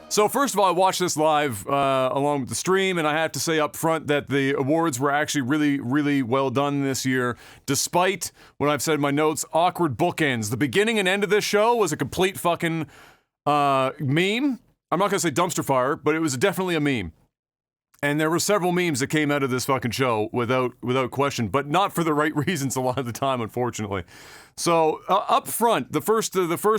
So first of all, I watched this live along with the stream, and I have to say up front that the awards were actually really, really well done this year, despite what I've said in my notes, awkward bookends. The beginning and end of this show was a complete fucking meme. I'm not going to say dumpster fire, but it was definitely a meme. And there were several memes that came out of this fucking show without question, but not for the right reasons a lot of the time, unfortunately. So up front, the first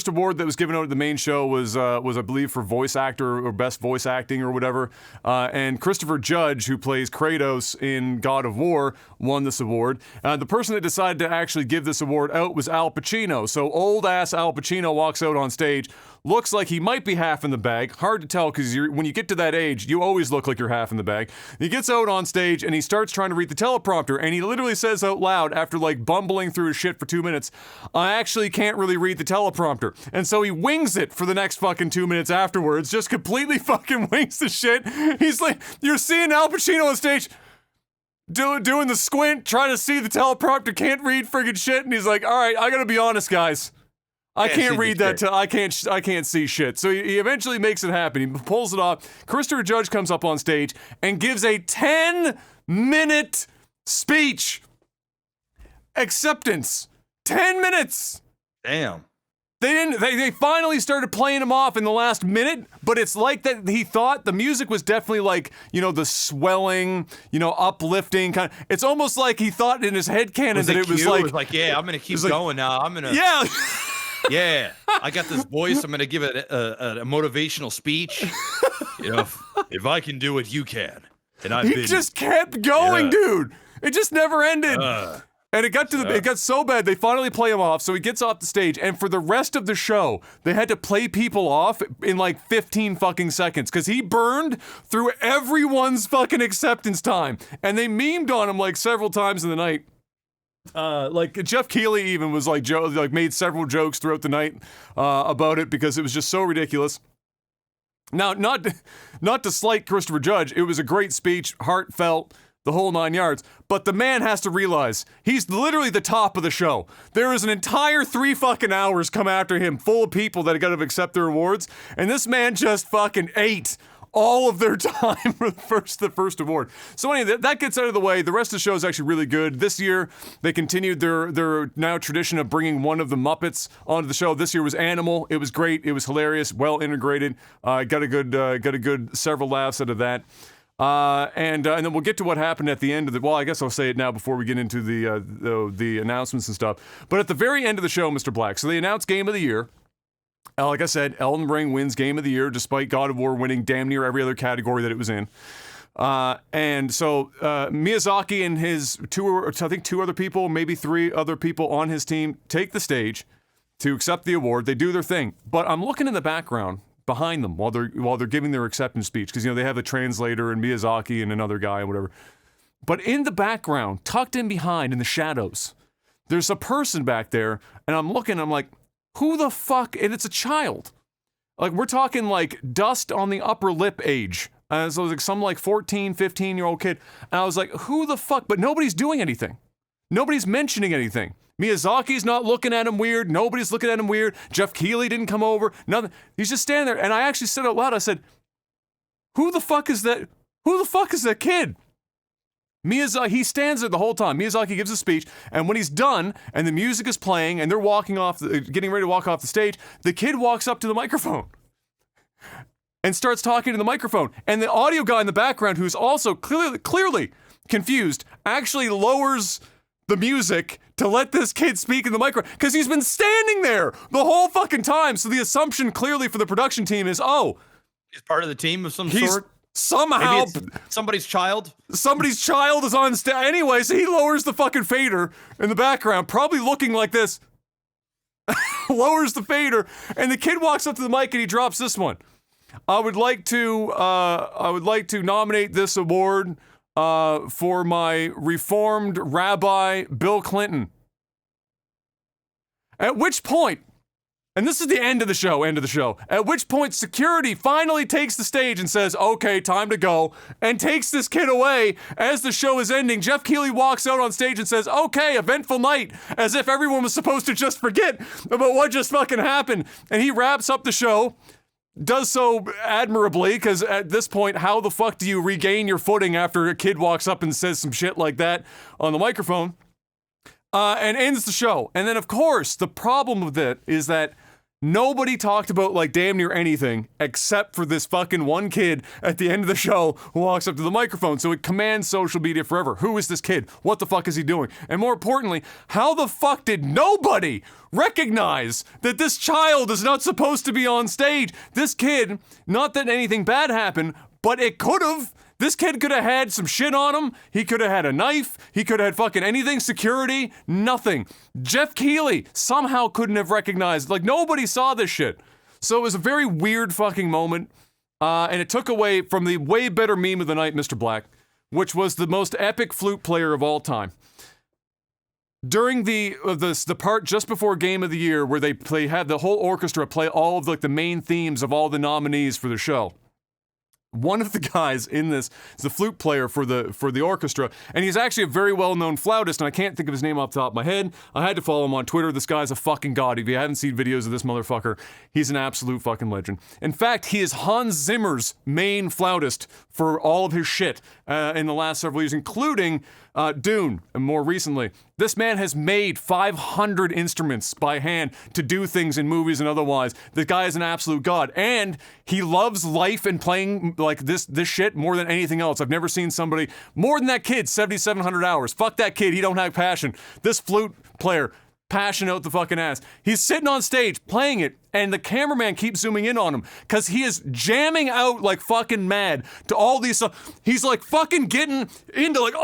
award that was given out at the main show was I believe for voice actor or best voice acting or whatever, and Christopher Judge, who plays Kratos in God of War, won this award. The person that decided to actually give this award out was Al Pacino. So old ass Al Pacino walks out on stage, looks like he might be half in the bag. Hard to tell because when you get to that age, you always look like you're half in the bag. He gets out on stage and he starts trying to read the teleprompter, and he literally says out loud after like bumbling through his shit for 2 minutes, I actually can't really read the teleprompter. And so he wings it for the next fucking 2 minutes afterwards, just completely fucking wings the shit. He's like, you're seeing Al Pacino on stage doing the squint, trying to see the teleprompter, can't read friggin' shit, and he's like, all right, I gotta be honest, guys. I can't read that. I can't see shit. So he eventually makes it happen. He pulls it off. Christopher Judge comes up on stage and gives a 10-minute speech. Acceptance. 10 minutes. Damn. They finally started playing him off in the last minute, but it's like that he thought the music was definitely like, the swelling, uplifting kind of. It's almost like he thought in his head canon that it was like, yeah, I'm gonna keep going now. I'm gonna. Yeah. Yeah, I got this voice. I'm gonna give it a motivational speach. If I can do it, you can. And he just kept going, dude. It just never ended. And it got so bad they finally play him off. So he gets off the stage, and for the rest of the show, they had to play people off in like 15 fucking seconds because he burned through everyone's fucking acceptance time, and they memed on him like several times in the night. Like Jeff Keighley even was like made several jokes throughout the night about it because it was just so ridiculous. Now, not to slight Christopher Judge, it was a great speech, heartfelt, the whole 9 yards. But the man has to realize he's literally the top of the show. There is an entire 3 fucking hours come after him, full of people that got to accept their awards, and this man just fucking ate all of their time for the first award. So anyway, that gets out of the way. The rest of the show is actually really good. This year, they continued their now tradition of bringing one of the Muppets onto the show. This year was Animal. It was great. It was hilarious. Well integrated. Got a good several laughs out of that. And then we'll get to what happened at the end of the. Well, I guess I'll say it now before we get into the announcements and stuff. But at the very end of the show, Mr. Black. So they announced Game of the Year. Like I said, Elden Ring wins Game of the Year, despite God of War winning damn near every other category that it was in. And so Miyazaki and his two other people, maybe 3 other people on his team, take the stage to accept the award. They do their thing, but I'm looking in the background behind them while they're giving their acceptance speech because they have a translator and Miyazaki and another guy and whatever. But in the background, tucked in behind in the shadows, there's a person back there, and I'm looking. I'm like, who the fuck? And it's a child. Like, we're talking like dust on the upper lip age. So it was like some like 14, 15-year-old kid. And I was like, who the fuck? But nobody's doing anything. Nobody's mentioning anything. Miyazaki's not looking at him weird. Nobody's looking at him weird. Jeff Keighley didn't come over. Nothing. He's just standing there. And I actually said out loud, I said, who the fuck is that? Who the fuck is that kid? Miyazaki, he stands there the whole time. Miyazaki gives a speech, and when he's done, and the music is playing, and they're getting ready to walk off the stage, the kid walks up to the microphone and starts talking to the microphone. And the audio guy in the background, who's also clearly confused, actually lowers the music to let this kid speak in the microphone, because he's been standing there the whole fucking time. So the assumption clearly for the production team is, he's part of the team of some sort. Somehow somebody's child is on stage anyway, so he lowers the fucking fader in the background, probably looking like this. Lowers the fader, and the kid walks up to the mic and he drops this one. I would like to nominate this award for my reformed rabbi Bill Clinton. At which point, and this is the end of the show, at which point security finally takes the stage and says, okay, time to go, and takes this kid away as the show is ending. Jeff Keighley walks out on stage and says, okay, eventful night, as if everyone was supposed to just forget about what just fucking happened. And he wraps up the show, does so admirably, because at this point, how the fuck do you regain your footing after a kid walks up and says some shit like that on the microphone? And ends the show. And then, of course, the problem with it is that nobody talked about, like, damn near anything except for this fucking one kid at the end of the show who walks up to the microphone. So it commands social media forever. Who is this kid? What the fuck is he doing? And more importantly, how the fuck did nobody recognize that this child is not supposed to be on stage? This kid, not that anything bad happened, but it could have. This kid could have had some shit on him. He could have had a knife. He could have had fucking anything, security, nothing. Jeff Keighley somehow couldn't have recognized, like, nobody saw this shit. So it was a very weird fucking moment, and it took away from the way better meme of the night, Mr. Black, which was the most epic flute player of all time. During the part just before Game of the Year, where they had the whole orchestra play all of, like, the main themes of all the nominees for the show. One of the guys in this is the flute player for the orchestra, and he's actually a very well-known flautist, and I can't think of his name off the top of my head. I had to follow him on Twitter. This guy's a fucking god. If you haven't seen videos of this motherfucker, he's an absolute fucking legend. In fact, he is Hans Zimmer's main flautist for all of his shit in the last several years, including Dune, and more recently. This man has made 500 instruments by hand to do things in movies and otherwise. The guy is an absolute god, and he loves life and playing like this shit more than anything else. I've never seen somebody more than that kid, 7,700 hours. Fuck that kid, he don't have passion. This flute player, passion out the fucking ass. He's sitting on stage playing it, and the cameraman keeps zooming in on him because he is jamming out like fucking mad to all these stuff. He's like fucking getting into like,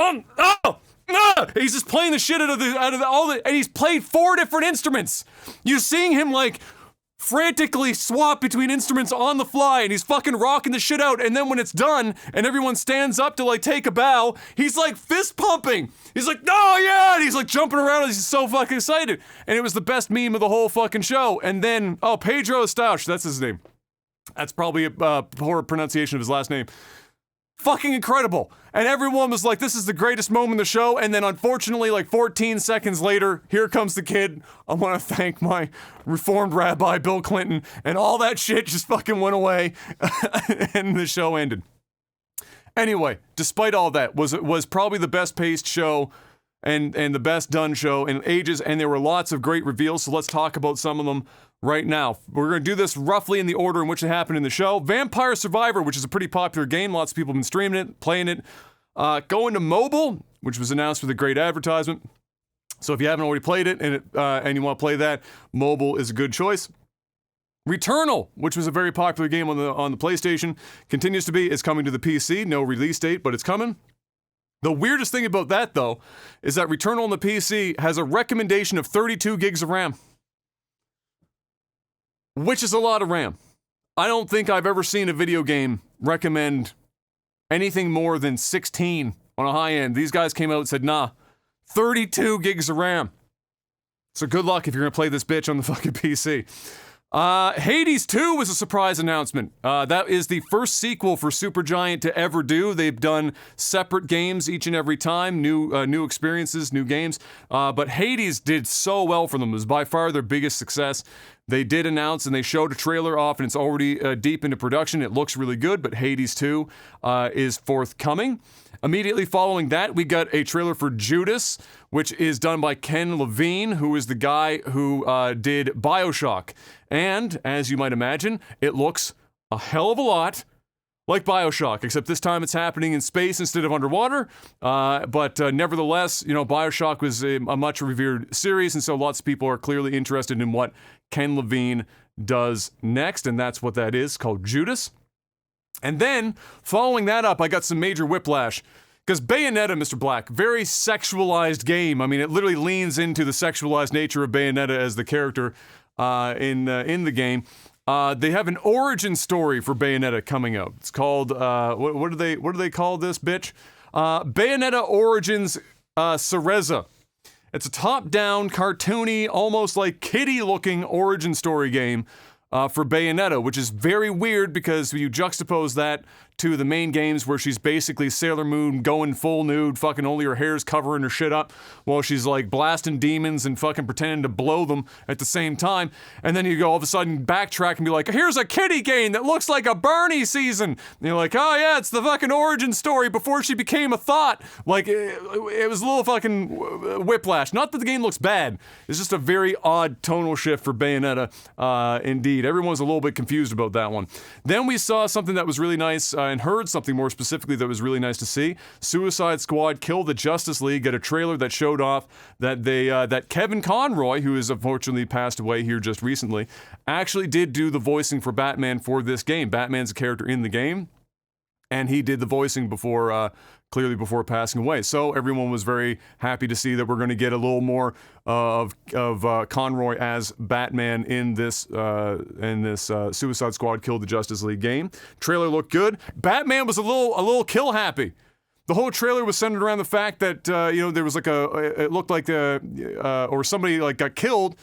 he's just playing the shit out of all the, and he's played 4 different instruments. You're seeing him like frantically swap between instruments on the fly, and he's fucking rocking the shit out, and then when it's done and everyone stands up to like take a bow, he's like fist pumping. He's like, oh yeah, and he's like jumping around, and he's so fucking excited. And it was the best meme of the whole fucking show. And then, Pedro Estouche, that's his name. That's probably a poor pronunciation of his last name. Fucking incredible. And everyone was like, this is the greatest moment in the show. And then unfortunately, like 14 seconds later, here comes the kid. I want to thank my reformed rabbi, Bill Clinton. And all that shit just fucking went away. And the show ended. Anyway, despite all that, was probably the best paced show and the best done show in ages. And there were lots of great reveals. So let's talk about some of them right now. We're going to do this roughly in the order in which it happened in the show. Vampire Survivor, which is a pretty popular game. Lots of people have been streaming it, playing it. Going to mobile, which was announced with a great advertisement. So if you haven't already played it and you want to play that, mobile is a good choice. Returnal, which was a very popular game on the PlayStation, continues to be, is coming to the PC. No release date, but it's coming. The weirdest thing about that, though, is that Returnal on the PC has a recommendation of 32 gigs of RAM. Which is a lot of RAM. I don't think I've ever seen a video game recommend anything more than 16 on a high end. These guys came out and said, nah, 32 gigs of RAM. So good luck if you're going to play this bitch on the fucking PC. Hades 2 was a surprise announcement. That is the first sequel for Supergiant to ever do. They've done separate games each and every time, new experiences, new games. But Hades did so well for them. It was by far their biggest success. They did announce and they showed a trailer off, and it's already deep into production. It looks really good, but Hades 2 is forthcoming. Immediately following that, we got a trailer for Judas, which is done by Ken Levine, who is the guy who did BioShock. And, as you might imagine, it looks a hell of a lot like BioShock, except this time it's happening in space instead of underwater. But nevertheless, you know, BioShock was a much revered series, and so lots of people are clearly interested in what Ken Levine does next, and that's what that is, called Judas. And then, following that up, I got some major whiplash. Because Bayonetta, Mr. Black, very sexualized game. I mean, it literally leans into the sexualized nature of Bayonetta as the character in the game. They have an origin story for Bayonetta coming out. It's called what do they call this bitch? Bayonetta Origins Cereza. It's a top-down, cartoony, almost like kiddie-looking origin story game for Bayonetta, which is very weird because you juxtapose that to the main games where she's basically Sailor Moon going full nude, fucking only her hair's covering her shit up while she's like blasting demons and fucking pretending to blow them at the same time. And then you go all of a sudden backtrack and be like, here's a kiddie game that looks like a Barney season. And you're like, oh yeah, it's the fucking origin story before she became a thought. Like, it was a little fucking whiplash. Not that the game looks bad. It's just a very odd tonal shift for Bayonetta. Indeed. Everyone was a little bit confused about that one. Then we saw something that was really nice, and heard something more specifically that was really nice to see. Suicide Squad Kill the Justice League get a trailer that showed off that that Kevin Conroy, who has unfortunately passed away here just recently, actually did do the voicing for Batman for this game. Batman's a character in the game, and he did the voicing clearly before passing away. So everyone was very happy to see that we're going to get a little more of Conroy as Batman in this Suicide Squad Kill the Justice League game. Trailer looked good. Batman was a little kill happy. The whole trailer was centered around the fact that there was like it looked like or somebody like got killed.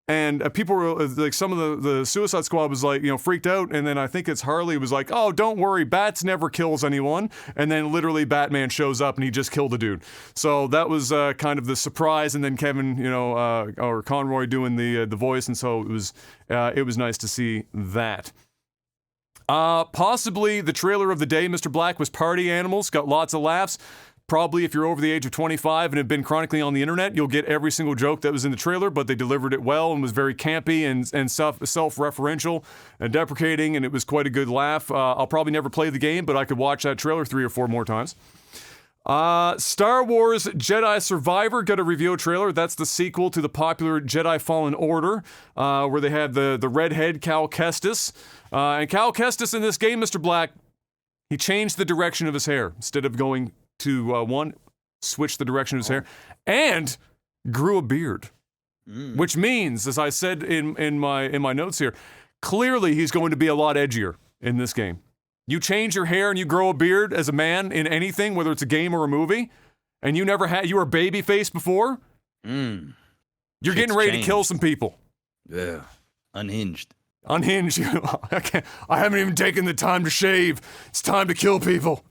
And people were like, some of the Suicide Squad was like, freaked out. And then I think it's Harley was like, oh, don't worry, Bats never kills anyone. And then literally Batman shows up and he just killed a dude. So that was kind of the surprise. And then Kevin, or Conroy doing the voice. And so it was nice to see that. Possibly the trailer of the day, Mr. Black, was Party Animals. Got lots of laughs. Probably if you're over the age of 25 and have been chronically on the internet, you'll get every single joke that was in the trailer, but they delivered it well and was very campy and self-referential and deprecating, and it was quite a good laugh. I'll probably never play the game, but I could watch that trailer 3 or 4 more times. Star Wars Jedi Survivor got a reveal trailer. That's the sequel to the popular Jedi Fallen Order, where they had the redhead Cal Kestis. And Cal Kestis in this game, Mr. Black, he changed the direction of his hair. Instead of going to switch the direction of his hair, and grew a beard, which means, as I said in my notes here, clearly he's going to be a lot edgier in this game. You change your hair and you grow a beard as a man in anything, whether it's a game or a movie, and you were baby faced before. You're getting ready to kill some people. Yeah, unhinged. Unhinged. I haven't even taken the time to shave. It's time to kill people.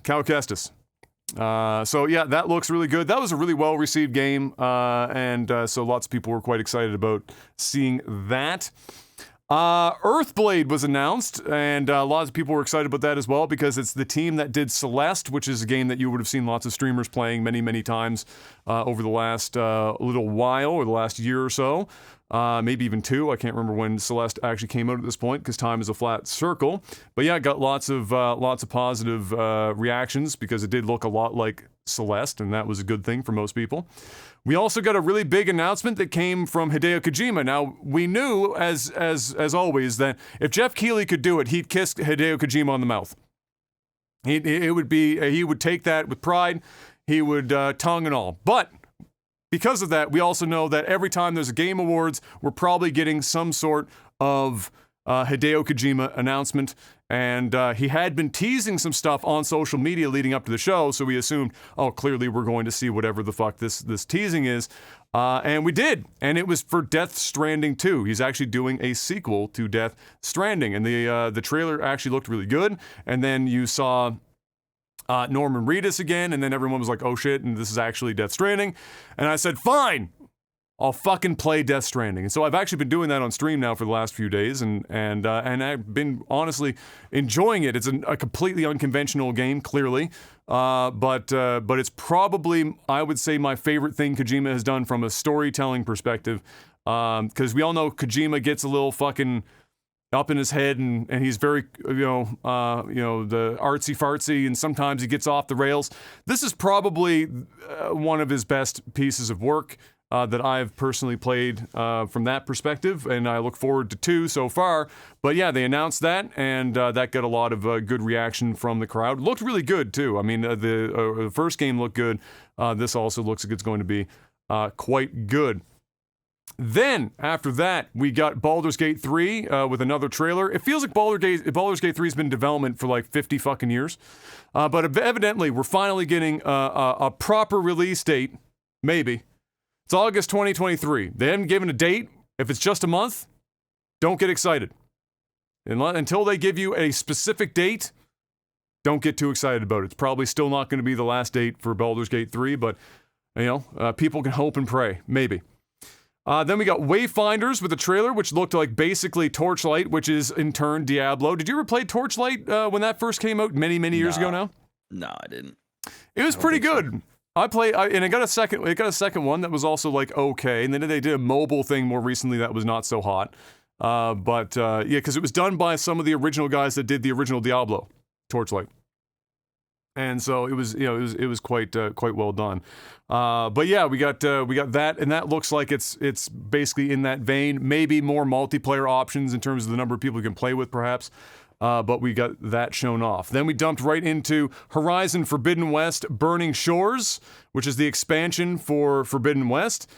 Cal Kestis. So yeah, that looks really good. That was a really well-received game, and so lots of people were quite excited about seeing that. Earthblade was announced, and lots of people were excited about that as well because it's the team that did Celeste, which is a game that you would have seen lots of streamers playing many, many times over the last little while, or the last year or so. Maybe even 2. I can't remember when Celeste actually came out at this point because time is a flat circle. But yeah, it got lots of positive reactions because it did look a lot like Celeste, and that was a good thing for most people. We also got a really big announcement that came from Hideo Kojima. Now, we knew, as always, that if Jeff Keighley could do it, he'd kiss Hideo Kojima on the mouth. He would take that with pride. He would tongue and all. But because of that, we also know that every time there's a Game Awards, we're probably getting some sort of Hideo Kojima announcement. And he had been teasing some stuff on social media leading up to the show, so we assumed, oh, clearly we're going to see whatever the fuck this teasing is. And we did. And it was for Death Stranding 2. He's actually doing a sequel to Death Stranding. And the trailer actually looked really good. And then you saw Norman Reedus again, and then everyone was like, oh shit, and this is actually Death Stranding. And I said, fine, I'll fucking play Death Stranding. And so I've actually been doing that on stream now for the last few days, and I've been honestly enjoying it. It's a completely unconventional game, clearly, but it's probably, I would say, my favorite thing Kojima has done from a storytelling perspective, because we all know Kojima gets a little fucking up in his head, and he's very, the artsy fartsy, and sometimes he gets off the rails. This is probably one of his best pieces of work that I've personally played from that perspective, and I look forward to 2 so far. But yeah, they announced that, and that got a lot of good reaction from the crowd. Looked really good too. I mean, the first game looked good. This also looks like it's going to be quite good. Then, after that, we got Baldur's Gate 3 with another trailer. It feels like Baldur's Gate 3 has been in development for like 50 fucking years. But evidently, we're finally getting a proper release date. Maybe. It's August 2023. They haven't given a date. If it's just a month, don't get excited. Until they give you a specific date, don't get too excited about it. It's probably still not going to be the last date for Baldur's Gate 3, but, people can hope and pray. Maybe. Then we got Wayfinders with a trailer, which looked like basically Torchlight, which is in turn Diablo. Did you ever play Torchlight when that first came out many years ago now? No, I didn't. It was pretty good. So. I got a second one that was also like okay, and then they did a mobile thing more recently that was not so hot. Because it was done by some of the original guys that did the original Diablo, Torchlight. And so it was quite well done. We got that, and that looks like it's basically in that vein. Maybe more multiplayer options in terms of the number of people you can play with, perhaps. But we got that shown off. Then we dumped right into Horizon Forbidden West Burning Shores, which is the expansion for Forbidden West.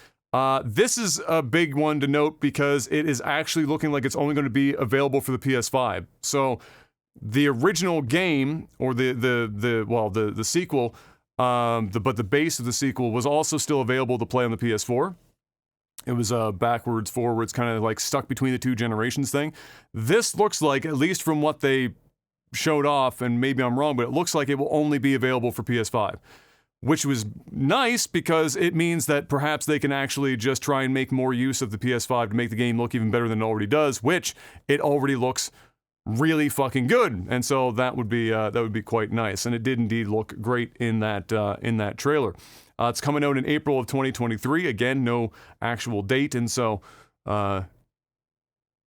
This is a big one to note because it is actually looking like it's only going to be available for the PS5. So the original game, or the sequel, but the base of the sequel was also still available to play on the PS4. It was backwards, forwards, kind of like stuck between the two generations thing. This looks like, at least from what they showed off, and maybe I'm wrong, but it looks like it will only be available for PS5. Which was nice because it means that perhaps they can actually just try and make more use of the PS5 to make the game look even better than it already does, which it already looks really fucking good. And so that would be quite nice. And it did indeed look great in that trailer. It's coming out in April of 2023. Again, no actual date, and so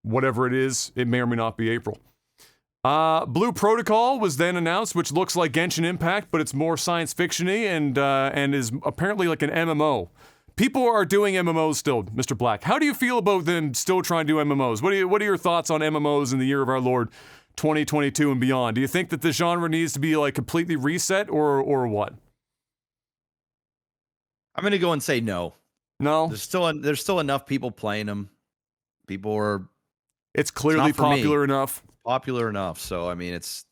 whatever it is, it may or may not be April. Blue Protocol was then announced, which looks like Genshin Impact, but it's more science fiction-y and is apparently like an MMO. People are doing MMOs still, Mr. Black. How do you feel about them still trying to do MMOs? What are your thoughts on MMOs in the year of our Lord 2022 and beyond? Do you think that the genre needs to be like completely reset or what? I'm gonna go and say no. No, there's still enough people playing them. It's clearly popular enough. Popular enough. So I mean, it's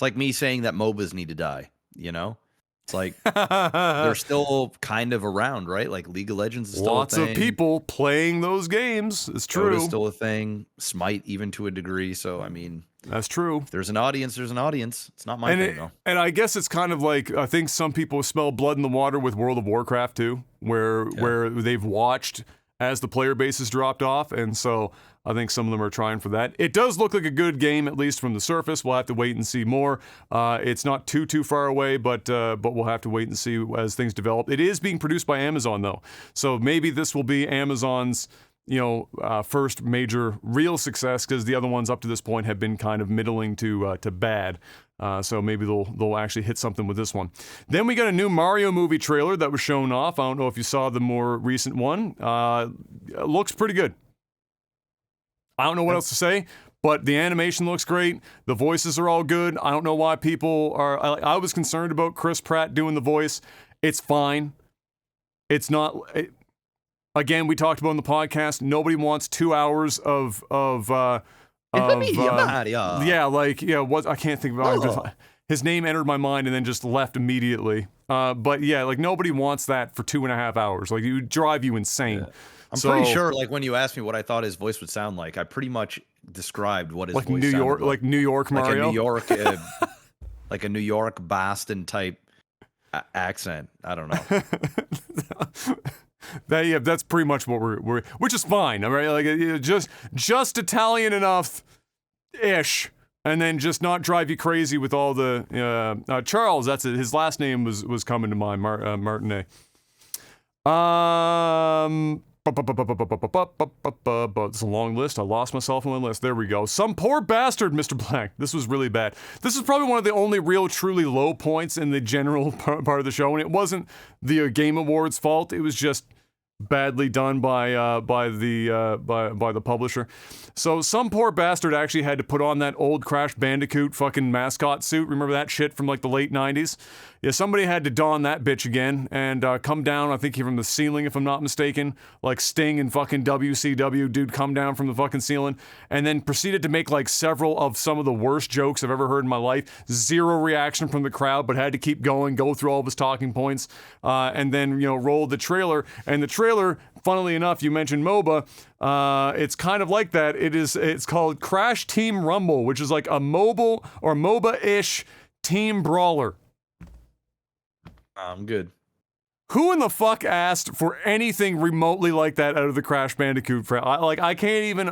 like me saying that MOBAs need to die. It's like they're still kind of around, right? Like League of Legends is still lots a thing. of people playing those games. It's true. Dota's still a thing. Smite even to a degree. So I mean, that's true. If there's an audience, there's an audience. It's not my thing though. And I guess it's kind of like, I think some people smell blood in the water with World of Warcraft too, where they've watched as the player base has dropped off, and so I think some of them are trying for that. It does look like a good game, at least from the surface. We'll have to wait and see more. It's not too far away, but we'll have to wait and see as things develop. It is being produced by Amazon, though, so maybe this will be Amazon's first major real success, because the other ones up to this point have been kind of middling to bad. So maybe they'll actually hit something with this one. Then we got a new Mario movie trailer that was shown off. I don't know if you saw the more recent one. It looks pretty good. I don't know what else to say, but the animation looks great. The voices are all good. I don't know why people are... I was concerned about Chris Pratt doing the voice. It's fine. It's not... Again, we talked about in the podcast, nobody wants 2 hours of I can't think about it. His name entered my mind and then just left immediately. But yeah, like nobody wants that for 2.5 hours. Like it would drive you insane. Yeah. I'm pretty sure, like when you asked me what I thought his voice would sound like, I pretty much described what his voice sounded like. New York Mario, like a New York Boston type accent. I don't know. That's pretty much what we're which is fine. All right, like just Italian enough, ish, and then just not drive you crazy with all the Charles. That's it. His last name was coming to mind. Martinet. It's a long list. I lost myself in my list. There we go. Some poor bastard, Mr. Black. This was really bad. This is probably one of the only real, truly low points in the general part of the show, and it wasn't the Game Awards' fault. It was just badly done by the publisher. So some poor bastard actually had to put on that old Crash Bandicoot fucking mascot suit. Remember that shit from like the late 90s? Yeah, somebody had to don that bitch again and come down, I think from the ceiling, if I'm not mistaken, like Sting and fucking WCW, dude, come down from the fucking ceiling, and then proceeded to make like several of some of the worst jokes I've ever heard in my life. Zero reaction from the crowd, but had to keep going, go through all of his talking points, and then, rolled the trailer, and the trailer trailer, funnily enough, you mentioned MOBA. It's kind of like that. It's called Crash Team Rumble, which is like a mobile or MOBA-ish team brawler. I'm good. Who in the fuck asked for anything remotely like that out of the Crash Bandicoot franchise? I can't even.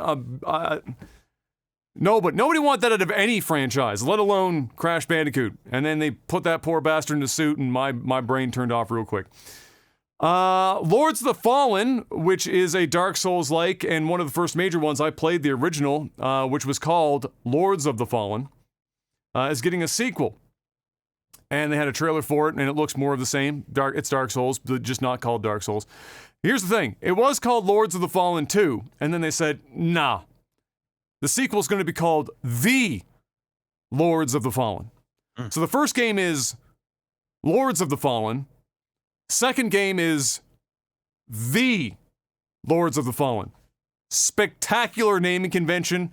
Nobody wanted that out of any franchise, let alone Crash Bandicoot. And then they put that poor bastard in a suit, and my brain turned off real quick. Lords of the Fallen, which is a Dark Souls-like, and one of the first major ones, I played the original, which was called Lords of the Fallen, is getting a sequel. And they had a trailer for it, and it looks more of the same. It's Dark Souls, but just not called Dark Souls. Here's the thing. It was called Lords of the Fallen 2, and then they said, nah. The sequel is going to be called The Lords of the Fallen. So the first game is Lords of the Fallen. Second game is The Lords of the Fallen. Spectacular naming convention.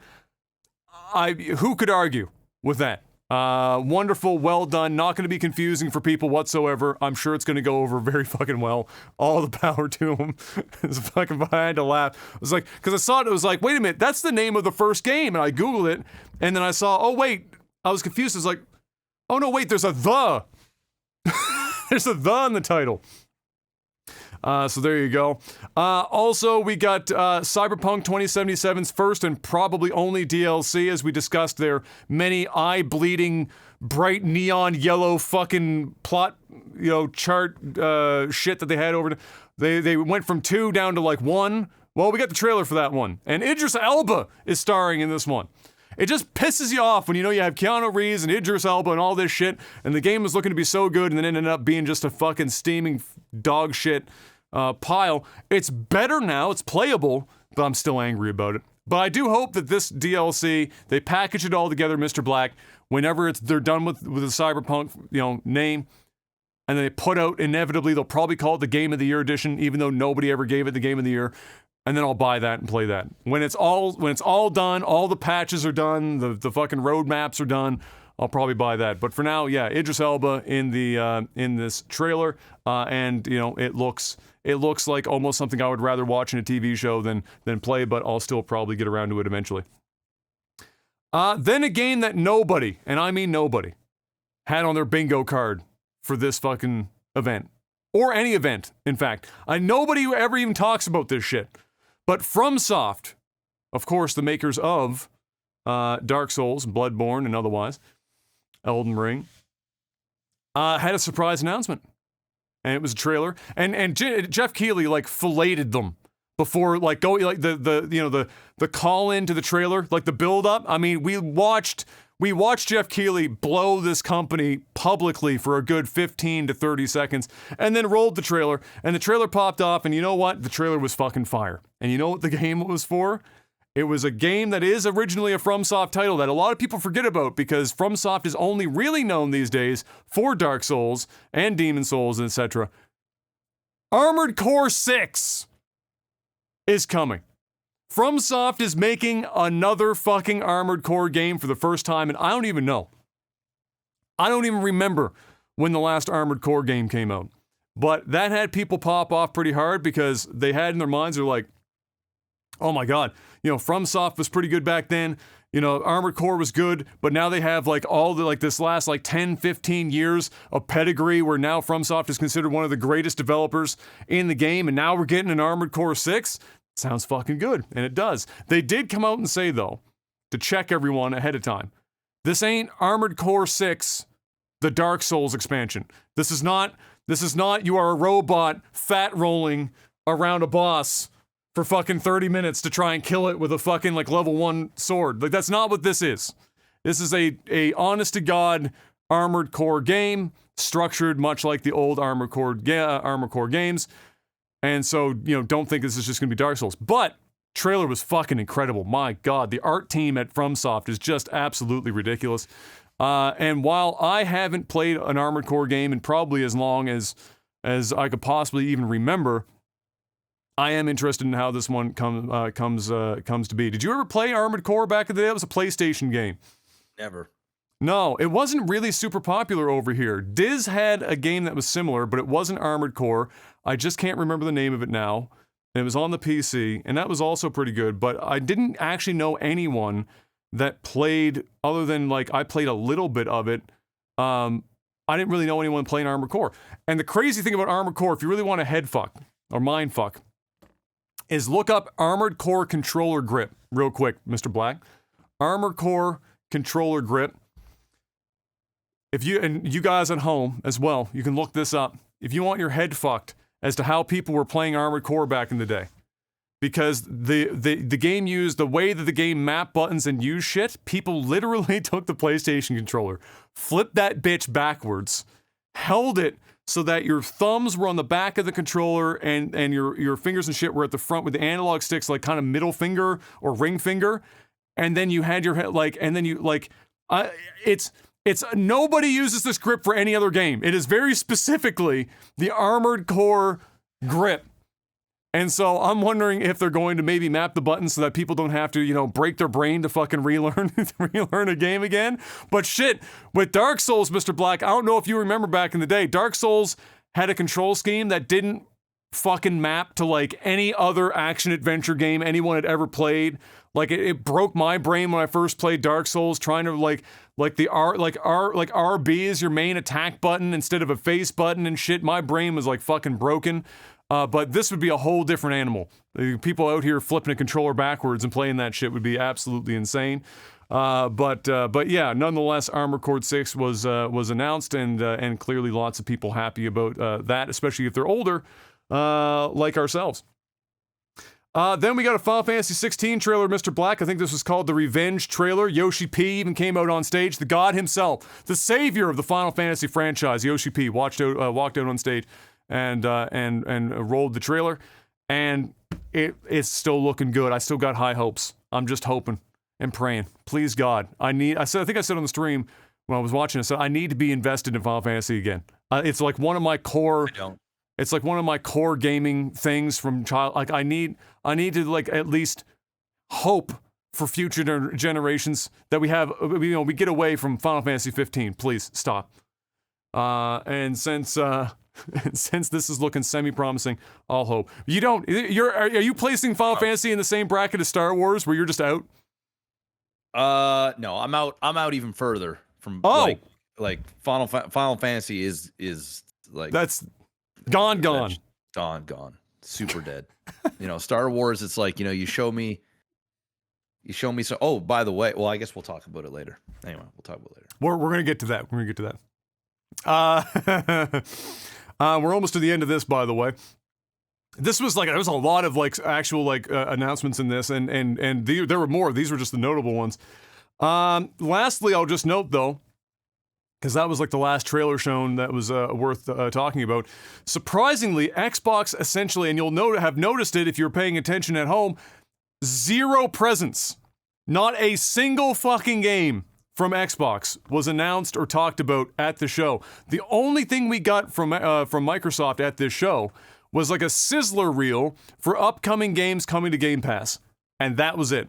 Who could argue with that? Wonderful, well done, not going to be confusing for people whatsoever. I'm sure it's going to go over very fucking well. All the power to them. It's fucking, I had to laugh. I was like, because I saw it, it was like, wait a minute, that's the name of the first game. And I Googled it, and then I saw, oh wait, I was confused. I was like, oh no, wait, there's a the. There's a the in the title. So there you go. Also, we got Cyberpunk 2077's first and probably only DLC, as we discussed their many eye-bleeding, bright neon yellow fucking plot, chart shit that they had over. They went from 2 down to like 1. Well, we got the trailer for that one, and Idris Elba is starring in this one. It just pisses you off when you have Keanu Reeves and Idris Elba and all this shit, and the game was looking to be so good, and then ended up being just a fucking steaming dog shit pile. It's better now, it's playable, but I'm still angry about it. But I do hope that this DLC, they package it all together, Mr. Black, whenever they're done with the Cyberpunk, name, and then they put out, inevitably, they'll probably call it the Game of the Year edition, even though nobody ever gave it the Game of the Year, and then I'll buy that and play that. When it's all done, all the patches are done, the fucking roadmaps are done, I'll probably buy that. But for now, yeah, Idris Elba in this trailer, and it looks like almost something I would rather watch in a TV show than play, but I'll still probably get around to it eventually. Then a game that nobody, and I mean nobody, had on their bingo card for this fucking event. Or any event, in fact. Nobody ever even talks about this shit. But FromSoft, of course, the makers of Dark Souls, Bloodborne, and otherwise, Elden Ring, had a surprise announcement. And it was a trailer, and Jeff Keighley filleted them before going the call into the trailer, the build up. I mean, we watched Jeff Keighley blow this company publicly for a good 15 to 30 seconds, and then rolled the trailer, and the trailer popped off, and you know what? The trailer was fucking fire. And you know what the game was for? It was a game that is originally a FromSoft title that a lot of people forget about, because FromSoft is only really known these days for Dark Souls and Demon Souls, etc. Armored Core 6 is coming. FromSoft is making another fucking Armored Core game for the first time, and I don't even know. I don't even remember when the last Armored Core game came out. But that had people pop off pretty hard, because they had in their minds, they're like, oh my god, FromSoft was pretty good back then. Armored Core was good, but now they have all the this last 10, 15 years of pedigree, where now FromSoft is considered one of the greatest developers in the game, and now we're getting an Armored Core 6. Sounds fucking good, and it does. They did come out and say, though, to check everyone ahead of time, this ain't Armored Core 6, the Dark Souls expansion. This is not you are a robot fat rolling around a boss for fucking 30 minutes to try and kill it with a fucking level 1 sword. That's not what this is. This is a honest to God Armored Core game, structured much like the old Armored Core games. And so, don't think this is just going to be Dark Souls. But trailer was fucking incredible. My God, the art team at FromSoft is just absolutely ridiculous. And while I haven't played an Armored Core game in probably as long as I could possibly even remember, I am interested in how this one comes to be. Did you ever play Armored Core back in the day? It was a PlayStation game. Never. No, it wasn't really super popular over here. Diz had a game that was similar, but it wasn't Armored Core. I just can't remember the name of it now. It was on the PC, and that was also pretty good, but I didn't actually know anyone that played, other than like I played a little bit of it. I didn't really know anyone playing Armored Core. And the crazy thing about Armored Core, if you really want to head fuck or mind fuck, is look up Armored Core controller grip real quick, Mr. Black. Armored Core controller grip. If you, and you guys at home as well, you can look this up. If you want your head fucked as to how people were playing Armored Core back in the day. Because the game used, the way that the game mapped buttons and used shit, people literally took the PlayStation controller, flipped that bitch backwards, held it so that your thumbs were on the back of the controller and your fingers and shit were at the front with the analog sticks, like kind of middle finger or ring finger, and then you had your head, like, and then you, like, it's nobody uses this grip for any other game. It is very specifically the Armored Core grip. And so I'm wondering if they're going to maybe map the buttons so that people don't have to, you know, break their brain to fucking relearn a game again. But shit, with Dark Souls, Mr. Black, I don't know if you remember back in the day, Dark Souls had a control scheme that didn't fucking map to like any other action adventure game anyone had ever played. Like it broke my brain when I first played Dark Souls, trying to like RB is your main attack button instead of a face button and shit. My brain was like fucking broken. But this would be a whole different animal. People out here flipping a controller backwards and playing that shit would be absolutely insane. But yeah, nonetheless, Armored Core 6 was announced, and clearly lots of people happy about that, especially if they're older, like ourselves. Then we got a Final Fantasy 16 trailer, Mr. Black. I think this was called the Revenge trailer. Yoshi P even came out on stage. The god himself, the savior of the Final Fantasy franchise, Yoshi P, walked out on stage and rolled the trailer, and it's still looking good. I still got high hopes. I'm just hoping and praying. Please God, I think I said on the stream when I was watching it, I need to be invested in Final Fantasy again. It's like one of my core. It's like one of my core gaming things from child. Like I need to like at least hope for future generations that we have. You know, we get away from Final Fantasy 15. Please stop. And since this is looking semi-promising, I'll hope. Are you placing Final Fantasy in the same bracket as Star Wars, where you're just out? No, I'm out even further from. Like Final Fantasy is like that's gone, super dead. You know, Star Wars, it's like, you know, you show me so. Oh, by the way, well, I guess we'll talk about it later. Anyway, we'll talk about it later. We're gonna get to that. We're almost to the end of this, by the way. This was like, there was a lot of like actual like announcements in this, and there were more. These were just the notable ones. Lastly, I'll just note though, because that was like the last trailer shown that was worth talking about. Surprisingly, Xbox essentially, and you'll have noticed it if you're paying attention at home, zero presence. Not a single fucking game from Xbox was announced or talked about at the show. The only thing we got from Microsoft at this show was like a sizzler reel for upcoming games coming to Game Pass. And that was it.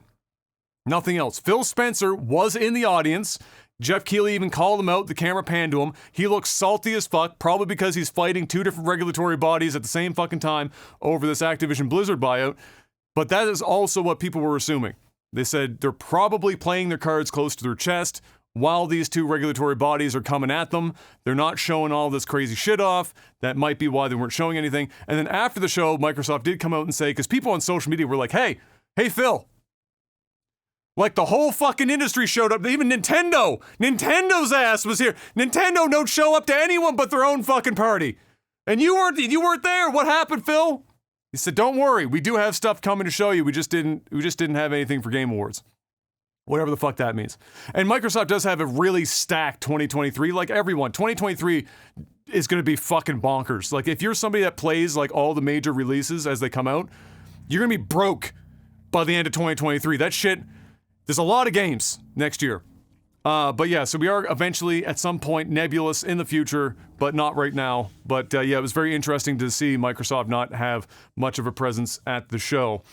Nothing else. Phil Spencer was in the audience. Jeff Keighley even called him out. The camera panned to him. He looks salty as fuck, probably because he's fighting two different regulatory bodies at the same fucking time over this Activision Blizzard buyout. But that is also what people were assuming. They said they're probably playing their cards close to their chest while these two regulatory bodies are coming at them. They're not showing all this crazy shit off. That might be why they weren't showing anything. And then after the show, Microsoft did come out and say, because people on social media were like, hey Phil. Like the whole fucking industry showed up. Even Nintendo's ass was here. Nintendo don't show up to anyone but their own fucking party. And you weren't there. What happened, Phil? He said, don't worry, we do have stuff coming to show you. We just didn't have anything for Game Awards. Whatever the fuck that means. And Microsoft does have a really stacked 2023. Like everyone, 2023 is going to be fucking bonkers. Like if you're somebody that plays like all the major releases as they come out, you're going to be broke by the end of 2023. That shit, there's a lot of games next year. But yeah, so we are eventually at some point nebulous in the future, but not right now. But yeah, it was very interesting to see Microsoft not have much of a presence at the show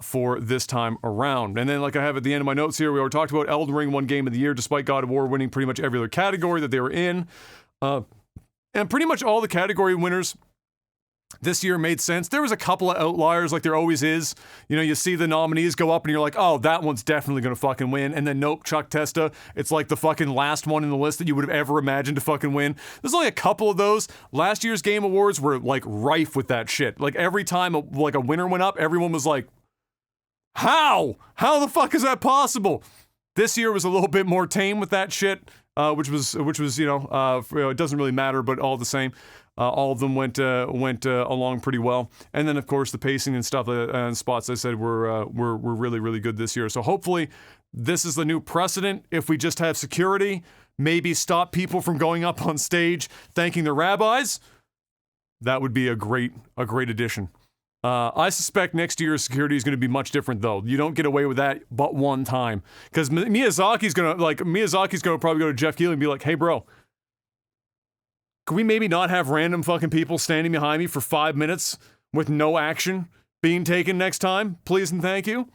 for this time around. And then like I have at the end of my notes here, we already talked about Elden Ring won Game of the Year despite God of War winning pretty much every other category that they were in. And pretty much all the category winners This year made sense. There was a couple of outliers, like there always is. You know, you see the nominees go up and you're like, oh, that one's definitely going to fucking win. And then nope, Chuck Testa. It's like the fucking last one in the list that you would have ever imagined to fucking win. There's only a couple of those. Last year's Game Awards were like rife with that shit. Like every time a winner went up, everyone was like, how? How the fuck is that possible? This year was a little bit more tame with that shit, which was it doesn't really matter, but all the same. All of them went along pretty well, and then of course the pacing and stuff and spots I said were really, really good this year. So hopefully this is the new precedent. If we just have security, maybe stop people from going up on stage thanking the rabbis, that would be a great addition. I suspect next year's security is going to be much different, though. You don't get away with that but one time, because Miyazaki's gonna probably go to Jeff Keighley and be like, "Hey, bro, can we maybe not have random fucking people standing behind me for 5 minutes with no action being taken next time, please and thank you?"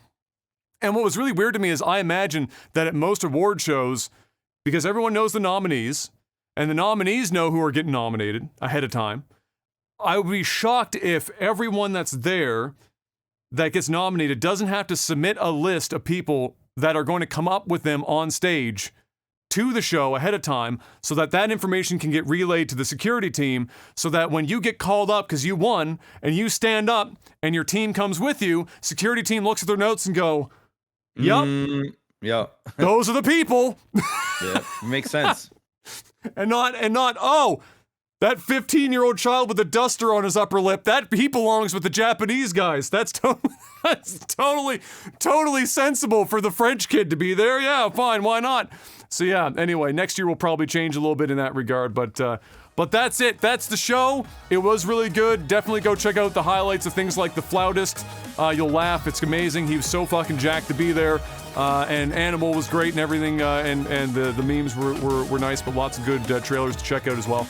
And what was really weird to me is I imagine that at most award shows, because everyone knows the nominees, and the nominees know who are getting nominated ahead of time, I would be shocked if everyone that's there that gets nominated doesn't have to submit a list of people that are going to come up with them on stage to the show ahead of time, so that that information can get relayed to the security team, so that when you get called up because you won and you stand up and your team comes with you, security team looks at their notes and go, "Yup, yeah, those are the people." Yeah, makes sense. and not oh, that 15-year-old child with a duster on his upper lip, he belongs with the Japanese guys. That's totally sensible for the French kid to be there. Yeah, fine, why not? So yeah, anyway, next year will probably change a little bit in that regard, but that's it. That's the show. It was really good. Definitely go check out the highlights of things like the flautist. You'll laugh. It's amazing. He was so fucking jacked to be there. And Animal was great and everything, and the memes were nice, but lots of good trailers to check out as well.